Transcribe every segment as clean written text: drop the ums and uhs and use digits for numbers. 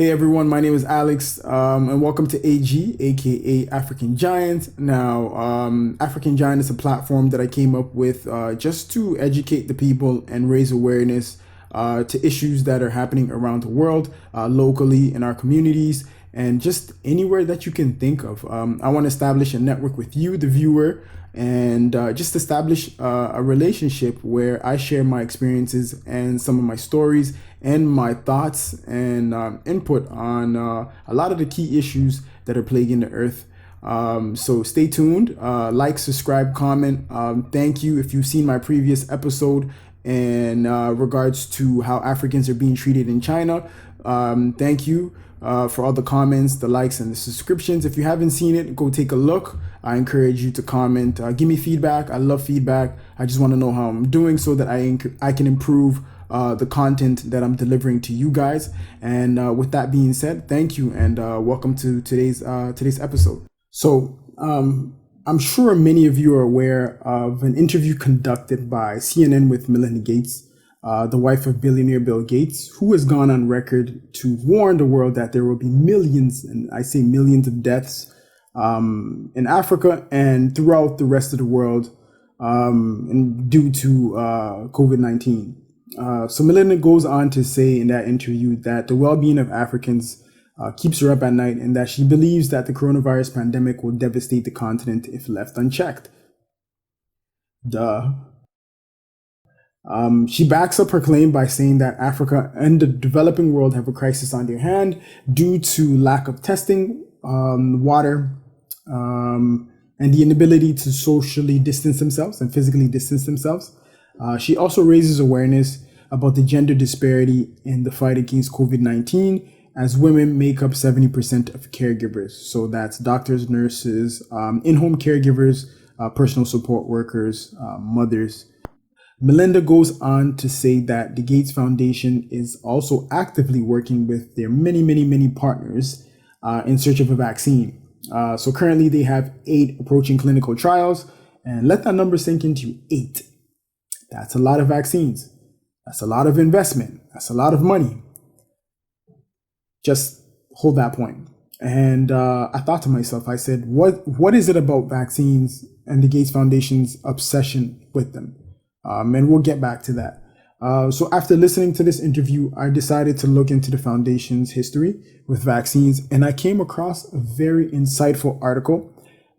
Hey everyone, my name is Alex, and welcome to AG, aka African Giant. Now, African Giant is a platform that I came up with just to educate the people and raise awareness to issues that are happening around the world, locally in our communities, and just anywhere that you can think of. I want to establish a network with you, the viewer, and just establish a relationship where I share my experiences and some of my stories and my thoughts and input on a lot of the key issues that are plaguing the earth. So stay tuned, like, subscribe, comment. Thank you if you've seen my previous episode in regards to how Africans are being treated in China. Thank you for all the comments, the likes, and the subscriptions. If you haven't seen it, go take a look. I encourage you to comment. Give me feedback. I love feedback. I just want to know how I'm doing so that I can improve the content that I'm delivering to you guys. And with that being said, thank you and welcome to today's episode. So I'm sure many of you are aware of an interview conducted by CNN with Melinda Gates, the wife of billionaire Bill Gates, who has gone on record to warn the world that there will be millions, and I say millions, of deaths in Africa and throughout the rest of the world and due to COVID-19. So Melinda goes on to say in that interview that the well-being of Africans keeps her up at night, and that she believes that the coronavirus pandemic will devastate the continent if left unchecked. Duh. She backs up her claim by saying that Africa and the developing world have a crisis on their hand due to lack of testing, water, and the inability to socially distance themselves and physically distance themselves. She also raises awareness about the gender disparity in the fight against COVID-19, as women make up 70% of caregivers. So that's doctors, nurses, in-home caregivers, personal support workers, mothers. Melinda goes on to say that the Gates Foundation is also actively working with their many partners in search of a vaccine. So currently they have 8 approaching clinical trials, and let that number sink into you, 8. That's a lot of vaccines. That's a lot of investment. That's a lot of money. Just hold that point. And I thought to myself, I said, what is it about vaccines and the Gates Foundation's obsession with them? And we'll get back to that. So after listening to this interview, I decided to look into the foundation's history with vaccines, and I came across a very insightful article.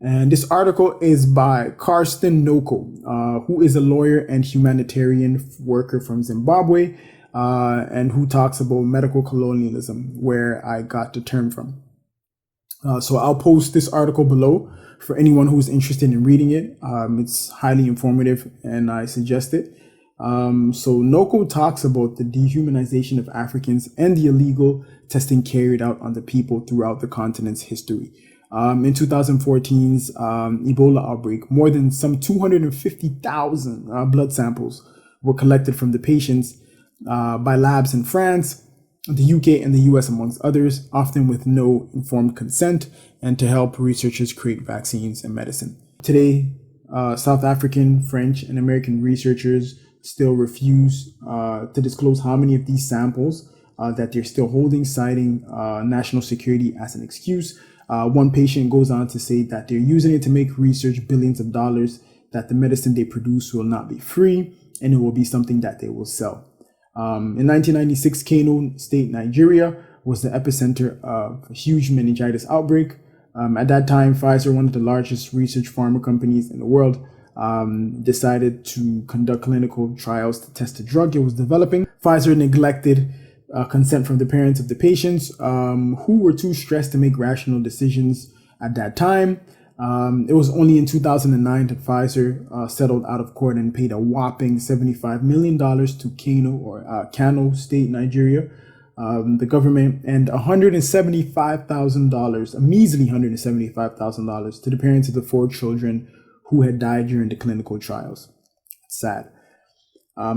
And this article is by Karsten Noko, who is a lawyer and humanitarian worker from Zimbabwe, and who talks about medical colonialism, where I got the term from. So I'll post this article below for anyone who's interested in reading it. It's highly informative and I suggest it. So Noko talks about the dehumanization of Africans and the illegal testing carried out on the people throughout the continent's history. In 2014's Ebola outbreak, more than some 250,000 blood samples were collected from the patients by labs in France, the UK, and the US, amongst others, often with no informed consent, and to help researchers create vaccines and medicine. Today, South African, French, and American researchers still refuse to disclose how many of these samples that they're still holding, citing national security as an excuse. One patient goes on to say that they're using it to make research billions of dollars, that the medicine they produce will not be free, and it will be something that they will sell. In 1996, Kano State, Nigeria, was the epicenter of a huge meningitis outbreak. At that time, Pfizer, one of the largest research pharma companies in the world, decided to conduct clinical trials to test a drug it was developing. Pfizer neglected consent from the parents of the patients, who were too stressed to make rational decisions at that time. It was only in 2009 that Pfizer settled out of court and paid a whopping $75 million to Kano State, Nigeria, the government, and $175,000, a measly $175,000, to the parents of the 4 children who had died during the clinical trials. It's sad.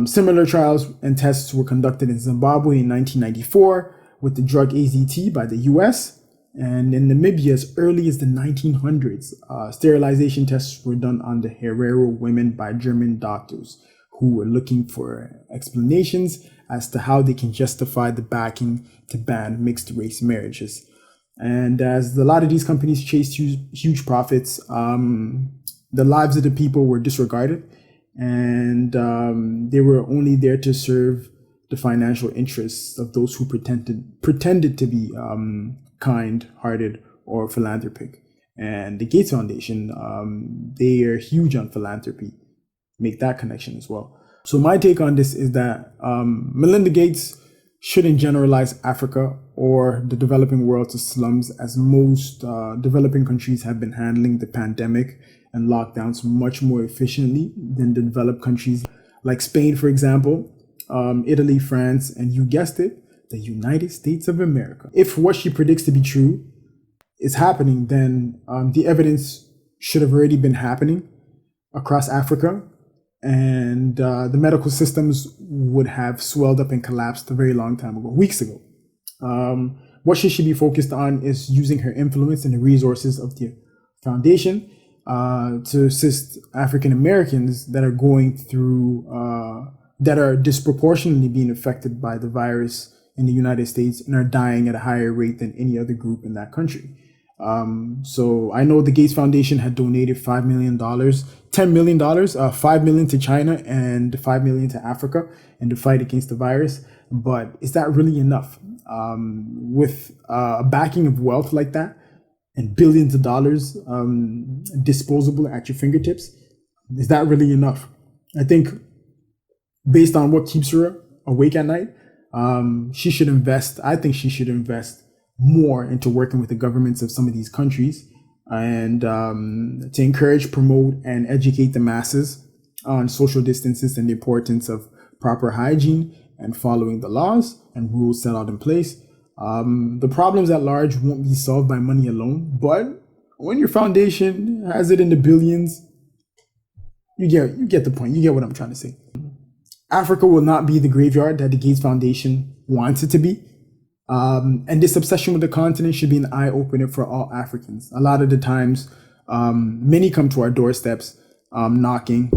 Similar trials and tests were conducted in Zimbabwe in 1994 with the drug AZT by the US. And in Namibia, as early as the 1900s, sterilization tests were done on the Herero women by German doctors who were looking for explanations as to how they can justify the backing to ban mixed race marriages. And as a lot of these companies chased huge profits, the lives of the people were disregarded, and they were only there to serve the financial interests of those who pretended to be kind-hearted or philanthropic. And the Gates Foundation, they are huge on philanthropy. Make that connection as well. So my take on this is that Melinda Gates shouldn't generalize Africa or the developing world to slums, as most developing countries have been handling the pandemic and lockdowns much more efficiently than the developed countries like Spain, for example, Italy, France, and you guessed it, the United States of America. If what she predicts to be true is happening, then the evidence should have already been happening across Africa, and the medical systems would have swelled up and collapsed a very long time ago, weeks ago. What she should be focused on is using her influence and the resources of the foundation to assist African Americans that are going through, that are disproportionately being affected by the virus in the United States and are dying at a higher rate than any other group in that country. So I know the Gates Foundation had donated $5 million, $10 million, $5 million to China and $5 million to Africa in the fight against the virus. But is that really enough? With a backing of wealth like that and billions of dollars disposable at your fingertips, is that really enough? I think based on what keeps her awake at night, she should invest. I think she should invest more into working with the governments of some of these countries and to encourage, promote, and educate the masses on social distances and the importance of proper hygiene and following the laws and rules set out in place. The problems at large won't be solved by money alone, but when your foundation has it in the billions, you get the point. You get what I'm trying to say. Africa will not be the graveyard that the Gates Foundation wants it to be. And this obsession with the continent should be an eye-opener for all Africans. A lot of the times, many come to our doorsteps knocking.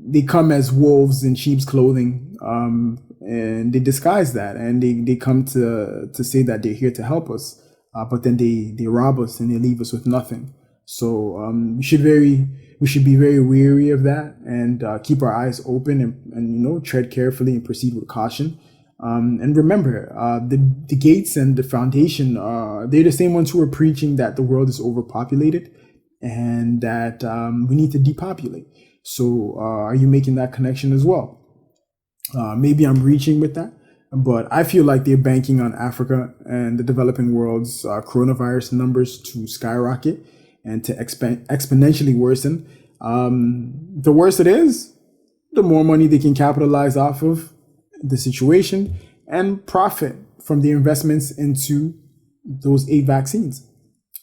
They come as wolves in sheep's clothing, and they disguise that, and they come to say that they're here to help us, but then they rob us and they leave us with nothing. So we should be very wary of that and keep our eyes open and tread carefully and proceed with caution. And remember, the Gates and the foundation, they're the same ones who are preaching that the world is overpopulated and that we need to depopulate. So are you making that connection as well? Maybe I'm reaching with that, but I feel like they're banking on Africa and the developing world's coronavirus numbers to skyrocket and to exponentially worsen. The worse it is, the more money they can capitalize off of the situation and profit from the investments into those 8 vaccines.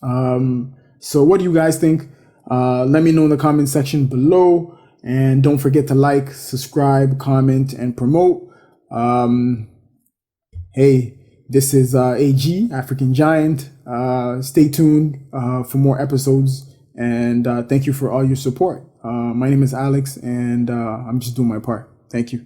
So what do you guys think? Let me know in the comment section below. And don't forget to like, subscribe, comment, and promote. Hey, this is AG, African Giant. Stay tuned for more episodes. And thank you for all your support. My name is Alex, and I'm just doing my part. Thank you.